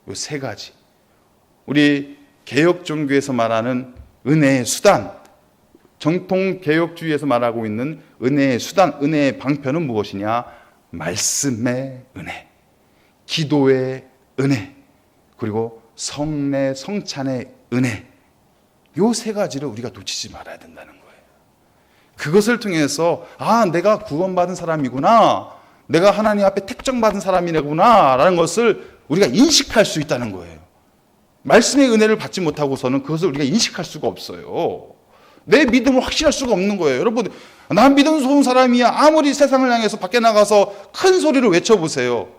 이 세 가지. 우리 개혁 종교에서 말하는 은혜의 수단, 정통 개혁주의에서 말하고 있는 은혜의 수단, 은혜의 방편은 무엇이냐? 말씀의 은혜, 기도의 은혜, 그리고 성례, 성찬의 은혜. 요 세 가지를 우리가 놓치지 말아야 된다는 거예요. 그것을 통해서 내가 구원받은 사람이구나, 내가 하나님 앞에 택정받은 사람이구나 라는 것을 우리가 인식할 수 있다는 거예요. 말씀의 은혜를 받지 못하고서는 그것을 우리가 인식할 수가 없어요. 내 믿음을 확신할 수가 없는 거예요. 여러분, 난 믿음 좋은 사람이야. 아무리 세상을 향해서 밖에 나가서 큰 소리로 외쳐보세요.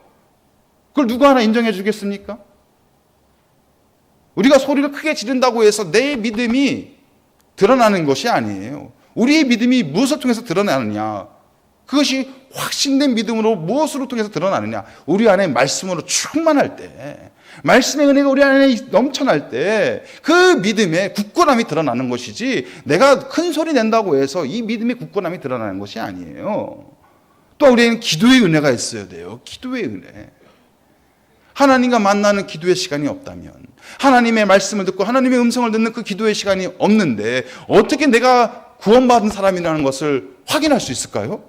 그걸 누가 하나 인정해 주겠습니까? 우리가 소리를 크게 지른다고 해서 내 믿음이 드러나는 것이 아니에요. 우리의 믿음이 무엇을 통해서 드러나느냐? 그것이 확신된 믿음으로 무엇으로 통해서 드러나느냐? 우리 안에 말씀으로 충만할 때, 말씀의 은혜가 우리 안에 넘쳐날 때 그 믿음의 굳건함이 드러나는 것이지, 내가 큰 소리 낸다고 해서 이 믿음의 굳건함이 드러나는 것이 아니에요. 또 우리에는 기도의 은혜가 있어야 돼요. 기도의 은혜. 하나님과 만나는 기도의 시간이 없다면, 하나님의 말씀을 듣고 하나님의 음성을 듣는 그 기도의 시간이 없는데 어떻게 내가 구원받은 사람이라는 것을 확인할 수 있을까요?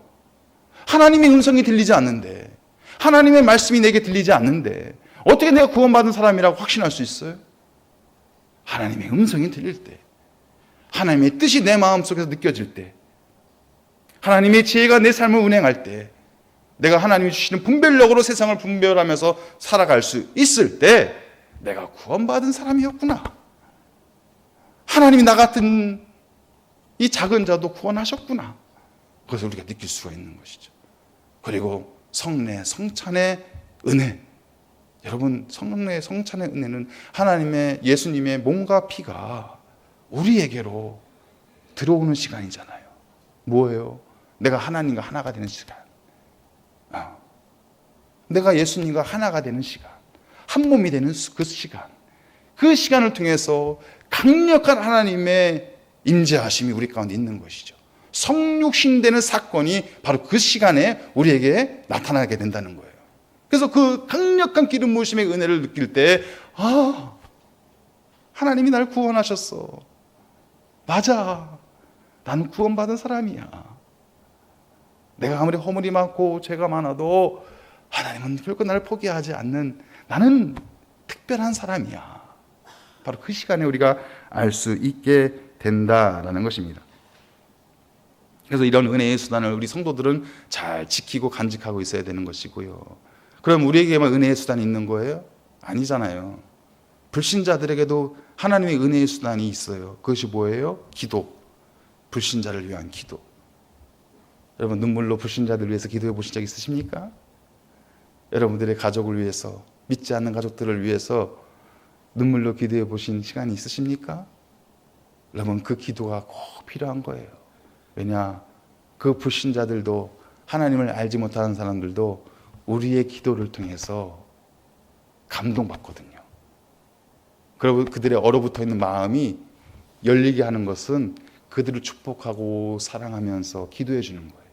하나님의 음성이 들리지 않는데, 하나님의 말씀이 내게 들리지 않는데 어떻게 내가 구원받은 사람이라고 확신할 수 있어요? 하나님의 음성이 들릴 때, 하나님의 뜻이 내 마음속에서 느껴질 때, 하나님의 지혜가 내 삶을 운행할 때, 내가 하나님이 주시는 분별력으로 세상을 분별하면서 살아갈 수 있을 때 내가 구원받은 사람이었구나. 하나님이 나 같은 이 작은 자도 구원하셨구나. 그것을 우리가 느낄 수가 있는 것이죠. 그리고 성례, 성찬의 은혜. 여러분, 성례, 성찬의 은혜는 하나님의, 예수님의 몸과 피가 우리에게로 들어오는 시간이잖아요. 뭐예요? 내가 하나님과 하나가 되는 시간. 내가 예수님과 하나가 되는 시간, 한 몸이 되는 그 시간, 그 시간을 통해서 강력한 하나님의 임재하심이 우리 가운데 있는 것이죠. 성육신되는 사건이 바로 그 시간에 우리에게 나타나게 된다는 거예요. 그래서 그 강력한 기름 부으심의 은혜를 느낄 때, 하나님이 날 구원하셨어. 맞아, 나는 구원받은 사람이야. 내가 아무리 허물이 많고 죄가 많아도 하나님은 결코 나를 포기하지 않는, 나는 특별한 사람이야. 바로 그 시간에 우리가 알 수 있게 된다라는 것입니다. 그래서 이런 은혜의 수단을 우리 성도들은 잘 지키고 간직하고 있어야 되는 것이고요. 그럼 우리에게만 은혜의 수단이 있는 거예요? 아니잖아요. 불신자들에게도 하나님의 은혜의 수단이 있어요. 그것이 뭐예요? 기도. 불신자를 위한 기도. 여러분, 눈물로 불신자들을 위해서 기도해 보신 적 있으십니까? 여러분들의 가족을 위해서, 믿지 않는 가족들을 위해서 눈물로 기도해 보신 시간이 있으십니까? 여러분, 그 기도가 꼭 필요한 거예요. 왜냐? 그 불신자들도, 하나님을 알지 못하는 사람들도 우리의 기도를 통해서 감동받거든요. 그리고 그들의 얼어붙어 있는 마음이 열리게 하는 것은 그들을 축복하고 사랑하면서 기도해 주는 거예요.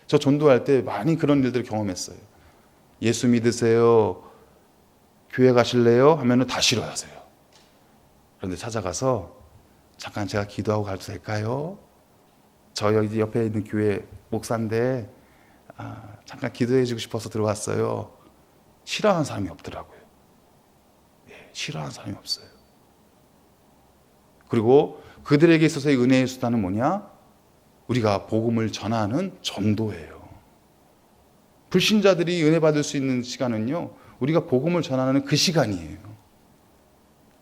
저 전도할 때 많이 그런 일들을 경험했어요. 예수 믿으세요? 교회 가실래요? 하면은 다 싫어하세요. 그런데 찾아가서 잠깐 제가 기도하고 가도 될까요? 저 여기 옆에 있는 교회 목사인데 잠깐 기도해 주고 싶어서 들어왔어요. 싫어하는 사람이 없더라고요. 싫어하는 사람이 없어요. 그리고 그들에게 있어서의 은혜의 수단은 뭐냐? 우리가 복음을 전하는 전도예요. 불신자들이 은혜 받을 수 있는 시간은요, 우리가 복음을 전하는 그 시간이에요.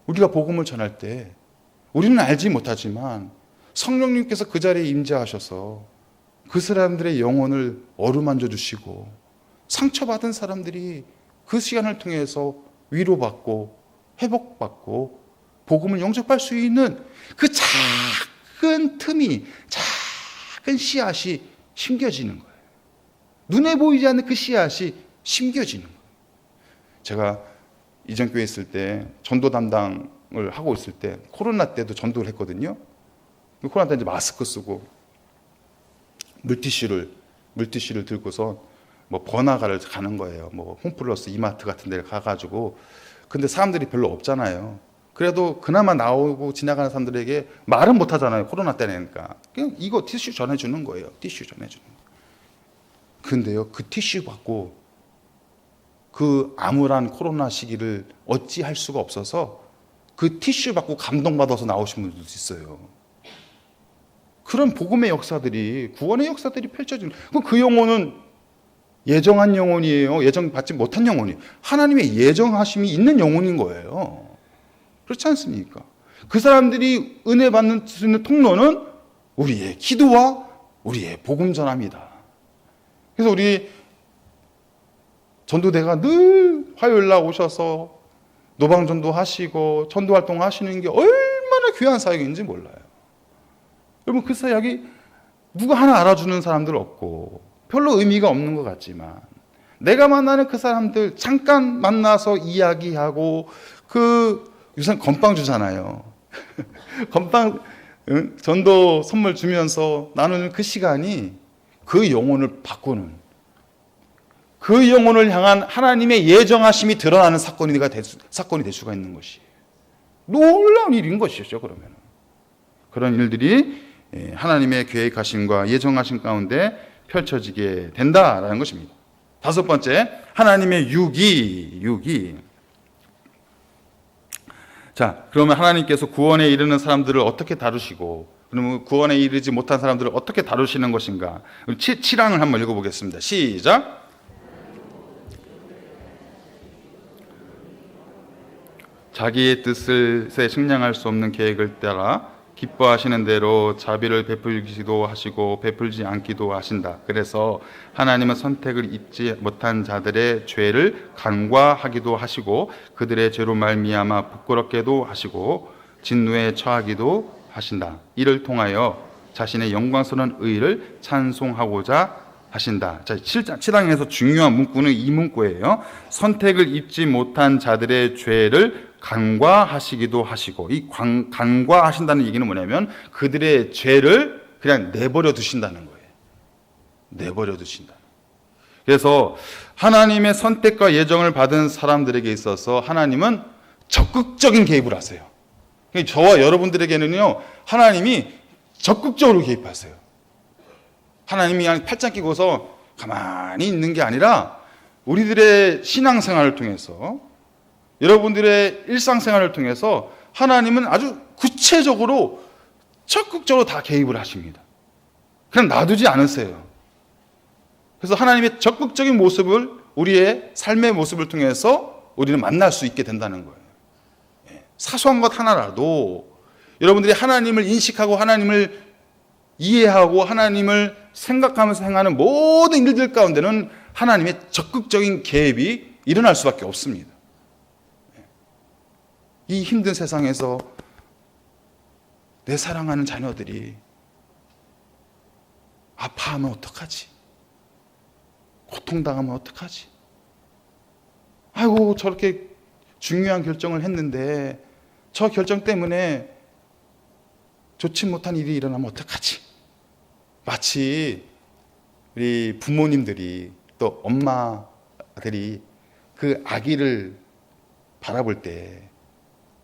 우리가 복음을 전할 때 우리는 알지 못하지만 성령님께서 그 자리에 임재하셔서 그 사람들의 영혼을 어루만져 주시고, 상처받은 사람들이 그 시간을 통해서 위로받고 회복받고 복음을 영접할 수 있는 그 작은 틈이, 작은 씨앗이 심겨지는 거예요. 눈에 보이지 않는 그 씨앗이 심겨지는 거예요. 제가 이전 교회에 있을 때 전도 담당을 하고 있을 때 코로나 때도 전도를 했거든요. 코로나 때 이제 마스크 쓰고 물티슈를 들고서 뭐 번화가를 가는 거예요. 뭐 홈플러스, 이마트 같은 데를 가가지고. 근데 사람들이 별로 없잖아요. 그래도 그나마 나오고 지나가는 사람들에게 말은 못 하잖아요. 코로나 때니까. 그냥 이거 티슈 전해주는 거예요. 티슈 전해주는 거예요. 근데요, 그 티슈 받고 그 암울한 코로나 시기를 어찌할 수가 없어서 그 티슈 받고 감동받아서 나오신 분들도 있어요. 그런 복음의 역사들이, 구원의 역사들이 펼쳐지는, 그 영혼은 예정한 영혼이에요. 예정받지 못한 영혼이에요. 하나님의 예정하심이 있는 영혼인 거예요. 그렇지 않습니까? 그 사람들이 은혜 받는 수 있는 통로는 우리의 기도와 우리의 복음 전합니다. 그래서 우리 전도대가 늘 화요일 날 오셔서 노방전도 하시고 전도활동 하시는 게 얼마나 귀한 사역인지 몰라요. 여러분, 그 사역이 누가 하나 알아주는 사람들 없고 별로 의미가 없는 것 같지만, 내가 만나는 그 사람들 잠깐 만나서 이야기하고, 요새 건빵 주잖아요. 건빵, 전도 선물 주면서 나누는 그 시간이 그 영혼을 바꾸는, 그 영혼을 향한 하나님의 예정하심이 드러나는 사건이 될 수가 있는 것이 놀라운 일인 것이죠. 그런 일들이 하나님의 계획하심과 예정하심 가운데 펼쳐지게 된다라는 것입니다. 다섯 번째, 하나님의 유기. 자, 그러면 하나님께서 구원에 이르는 사람들을 어떻게 다루시고, 그러면 구원에 이르지 못한 사람들을 어떻게 다루시는 것인가? 7항을 한번 읽어보겠습니다. 시작. 자기의 뜻에 측량할 수 없는 계획을 따라 기뻐하시는 대로 자비를 베풀기도 하시고 베풀지 않기도 하신다. 그래서 하나님은 선택을 입지 못한 자들의 죄를 간과하기도 하시고 그들의 죄로 말미암아 부끄럽게도 하시고 진노에 처하기도 하신다. 이를 통하여 자신의 영광스러운 의를 찬송하고자 하신다. 자, 7장에서 중요한 문구는 이 문구예요. 선택을 입지 못한 자들의 죄를 간과하시기도 하시고, 이 간과하신다는 얘기는 뭐냐면 그들의 죄를 그냥 내버려 두신다는 거예요. 내버려 두신다. 그래서 하나님의 선택과 예정을 받은 사람들에게 있어서 하나님은 적극적인 개입을 하세요. 저와 여러분들에게는요, 하나님이 적극적으로 개입하세요. 하나님이 그냥 팔짱 끼고서 가만히 있는 게 아니라 우리들의 신앙생활을 통해서, 여러분들의 일상생활을 통해서 하나님은 아주 구체적으로 적극적으로 다 개입을 하십니다. 그냥 놔두지 않으세요. 그래서 하나님의 적극적인 모습을, 우리의 삶의 모습을 통해서 우리는 만날 수 있게 된다는 거예요. 사소한 것 하나라도 여러분들이 하나님을 인식하고 하나님을 이해하고 하나님을 생각하면서 행하는 모든 일들 가운데는 하나님의 적극적인 개입이 일어날 수밖에 없습니다. 이 힘든 세상에서 내 사랑하는 자녀들이 아파하면 어떡하지? 고통당하면 어떡하지? 아이고, 저렇게 중요한 결정을 했는데 저 결정 때문에 좋지 못한 일이 일어나면 어떡하지? 마치 우리 부모님들이 또 엄마들이 그 아기를 바라볼 때,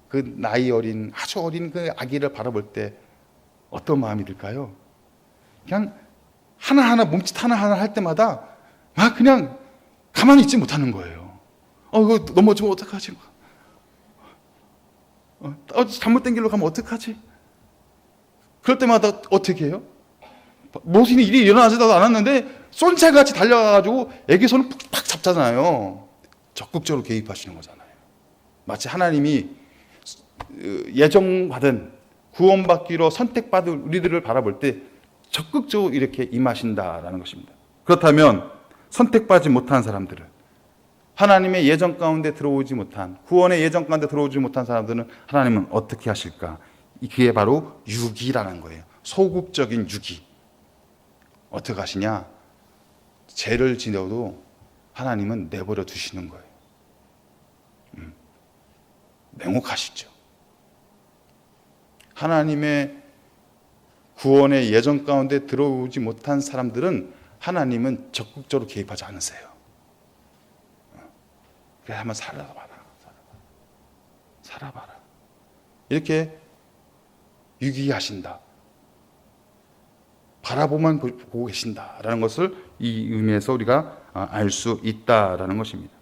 그 나이 어린, 아주 어린 그 아기를 바라볼 때 어떤 마음이 들까요? 그냥 하나하나, 몸짓 하나하나 할 때마다 막 그냥 가만히 있지 못하는 거예요. 이거 넘어지면 어떡하지? 잘못된 길로 가면 어떡하지? 그럴 때마다 어떻게 해요? 무슨 일이 일어나지도 않았는데 쏜살같이 달려가가지고 애기 손을 팍 잡잖아요. 적극적으로 개입하시는 거잖아요. 마치 하나님이 예정받은, 구원받기로 선택받은 우리들을 바라볼 때 적극적으로 이렇게 임하신다라는 것입니다. 그렇다면 선택받지 못한 사람들은, 하나님의 예정 가운데 들어오지 못한, 구원의 예정 가운데 들어오지 못한 사람들은 하나님은 어떻게 하실까? 그게 바로 유기라는 거예요. 소극적인 유기. 어떻게 하시냐? 죄를 지어도 하나님은 내버려 두시는 거예요. 맹혹하시죠. 하나님의 구원의 예정 가운데 들어오지 못한 사람들은 하나님은 적극적으로 개입하지 않으세요. 그래, 한번 살아봐라. 이렇게 유기하신다. 바라보만 보고 계신다라는 것을 이 의미에서 우리가 알 수 있다라는 것입니다.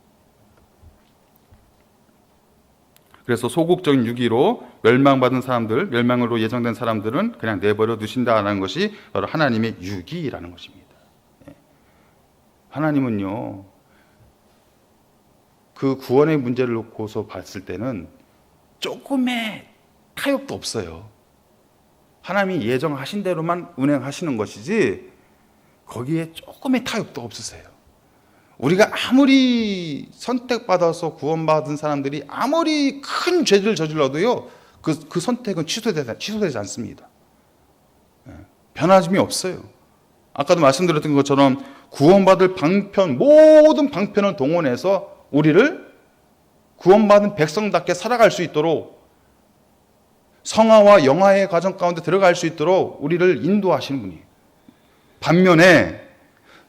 그래서 소극적인 유기로 멸망받은 사람들, 멸망으로 예정된 사람들은 그냥 내버려 두신다라는 것이 바로 하나님의 유기라는 것입니다. 하나님은요, 그 구원의 문제를 놓고서 봤을 때는 조금의 타협도 없어요. 하나님이 예정하신 대로만 운행하시는 것이지 거기에 조금의 타협도 없으세요. 우리가 아무리 선택받아서 구원받은 사람들이 아무리 큰 죄를 저질러도요, 그 선택은 취소되지 않습니다. 변화짐이 없어요. 아까도 말씀드렸던 것처럼 구원받을 방편, 모든 방편을 동원해서 우리를 구원받은 백성답게 살아갈 수 있도록, 성화와 영화의 과정 가운데 들어갈 수 있도록 우리를 인도하시는 분이에요. 반면에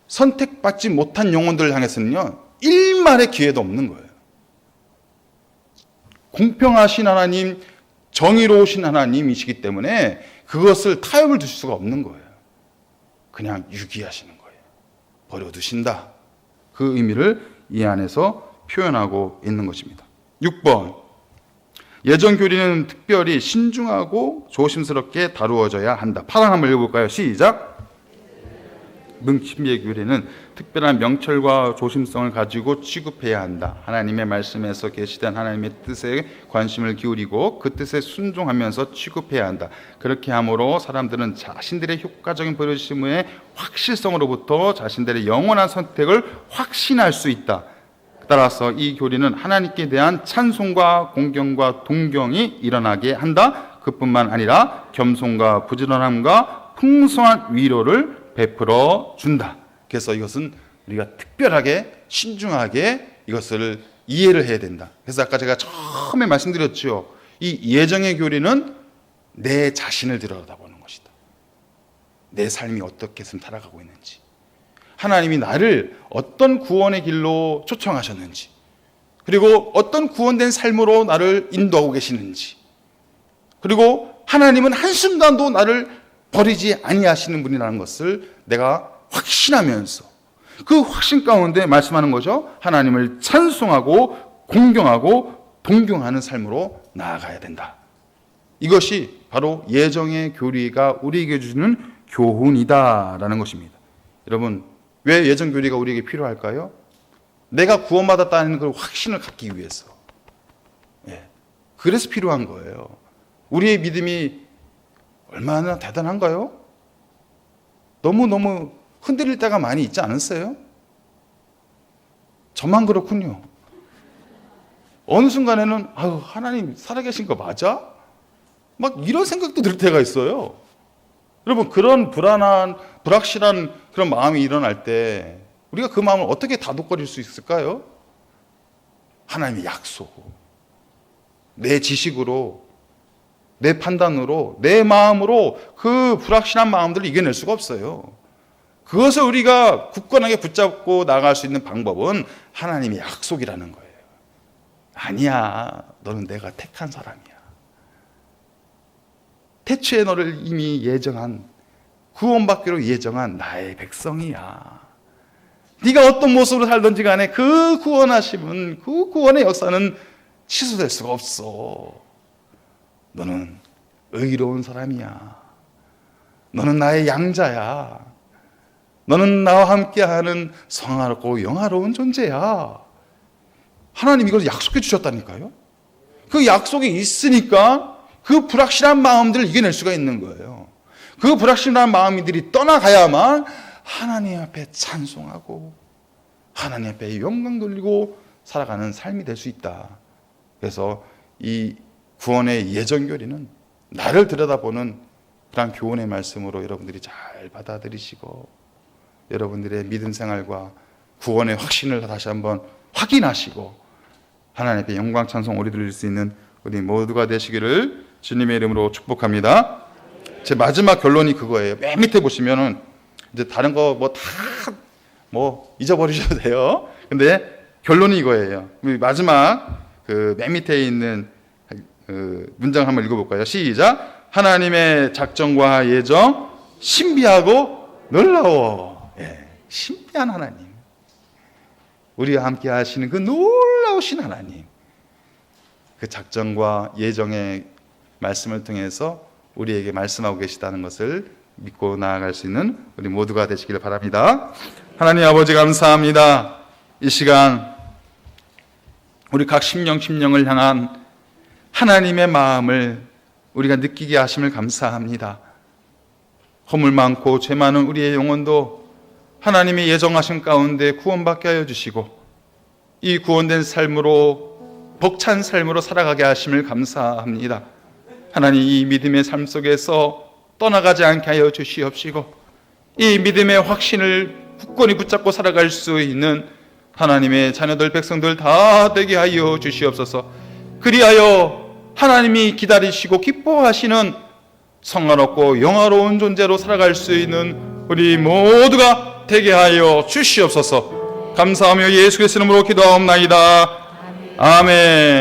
선택받지 못한 영혼들을 향해서는요, 일말의 기회도 없는 거예요. 공평하신 하나님, 정의로우신 하나님이시기 때문에 그것을 타협을 두실 수가 없는 거예요. 그냥 유기하시는 거예요. 버려두신다. 그 의미를 이 안에서 표현하고 있는 것입니다. 6번, 예정 교리는 특별히 신중하고 조심스럽게 다루어져야 한다. 8강 한번 읽어볼까요? 시작. 신비의 교리는 특별한 명철과 조심성을 가지고 취급해야 한다. 하나님의 말씀에서 계시된 하나님의 뜻에 관심을 기울이고 그 뜻에 순종하면서 취급해야 한다. 그렇게 함으로 사람들은 자신들의 효과적인 버려짐의 확실성으로부터 자신들의 영원한 선택을 확신할 수 있다. 따라서 이 교리는 하나님께 대한 찬송과 공경과 동경이 일어나게 한다. 그뿐만 아니라 겸손과 부지런함과 풍성한 위로를 베풀어 준다. 그래서 이것은 우리가 특별하게 신중하게 이것을 이해를 해야 된다. 그래서 아까 제가 처음에 말씀드렸죠. 이 예정의 교리는 내 자신을 들여다보는 것이다. 내 삶이 어떻게 살아가고 있는지, 하나님이 나를 어떤 구원의 길로 초청하셨는지, 그리고 어떤 구원된 삶으로 나를 인도하고 계시는지, 그리고 하나님은 한순간도 나를 버리지 아니하시는 분이라는 것을 내가 확신하면서 그 확신 가운데 말씀하는 거죠. 하나님을 찬송하고 공경하고 동경하는 삶으로 나아가야 된다. 이것이 바로 예정의 교리가 우리에게 주는 교훈이다라는 것입니다. 여러분, 왜 예정 교리가 우리에게 필요할까요? 내가 구원받았다는 그 확신을 갖기 위해서. 그래서 필요한 거예요. 우리의 믿음이 얼마나 대단한가요? 너무너무 흔들릴 때가 많이 있지 않았어요? 저만 그렇군요. 어느 순간에는 아유, 하나님 살아계신 거 맞아? 막 이런 생각도 들 때가 있어요. 여러분, 그런 불안한, 불확실한 그런 마음이 일어날 때 우리가 그 마음을 어떻게 다독거릴 수 있을까요? 하나님의 약속, 내 지식으로, 내 판단으로, 내 마음으로 그 불확실한 마음들을 이겨낼 수가 없어요. 그것을 우리가 굳건하게 붙잡고 나갈 수 있는 방법은 하나님의 약속이라는 거예요. 아니야, 너는 내가 택한 사람이야. 태초에 너를 이미 예정한, 구원받기로 예정한 나의 백성이야. 네가 어떤 모습으로 살든지 간에 그 구원하심은, 그 구원의 역사는 취소될 수가 없어. 너는 의로운 사람이야. 너는 나의 양자야. 너는 나와 함께하는 성화롭고 영화로운 존재야. 하나님 이걸 약속해 주셨다니까요. 그 약속이 있으니까 그 불확실한 마음들을 이겨낼 수가 있는 거예요. 그 불확실한 마음들이 떠나가야만 하나님 앞에 찬송하고 하나님 앞에 영광 돌리고 살아가는 삶이 될 수 있다. 그래서 이 구원의 예정 교리는 나를 들여다보는 그런 교훈의 말씀으로 여러분들이 잘 받아들이시고 여러분들의 믿음 생활과 구원의 확신을 다시 한번 확인하시고 하나님 앞에 영광 찬송 오리 드릴 수 있는 우리 모두가 되시기를 주님의 이름으로 축복합니다. 제 마지막 결론이 그거예요. 맨 밑에 보시면은 이제 다른 거 뭐 다 잊어버리셔도 돼요. 근데 결론이 이거예요. 마지막 그 맨 밑에 있는 그 문장 한번 읽어볼까요? 시작. 하나님의 작정과 예정 신비하고 놀라워. 신비한 하나님, 우리와 함께 하시는 그 놀라우신 하나님, 그 작정과 예정의 말씀을 통해서 우리에게 말씀하고 계시다는 것을 믿고 나아갈 수 있는 우리 모두가 되시기를 바랍니다. 하나님 아버지 감사합니다. 이 시간 우리 각 심령을 향한 하나님의 마음을 우리가 느끼게 하심을 감사합니다. 허물 많고 죄 많은 우리의 영혼도 하나님이 예정하신 가운데 구원받게 하여 주시고 이 구원된 삶으로 벅찬 삶으로 살아가게 하심을 감사합니다. 하나님, 이 믿음의 삶 속에서 떠나가지 않게 하여 주시옵시고 이 믿음의 확신을 굳건히 붙잡고 살아갈 수 있는 하나님의 자녀들 백성들 다 되게 하여 주시옵소서. 그리하여 하나님이 기다리시고 기뻐하시는 성화롭고 영화로운 존재로 살아갈 수 있는 우리 모두가 되게 하여 주시옵소서. 감사하며 예수 그리스도의 이름으로 기도하옵나이다. 아멘.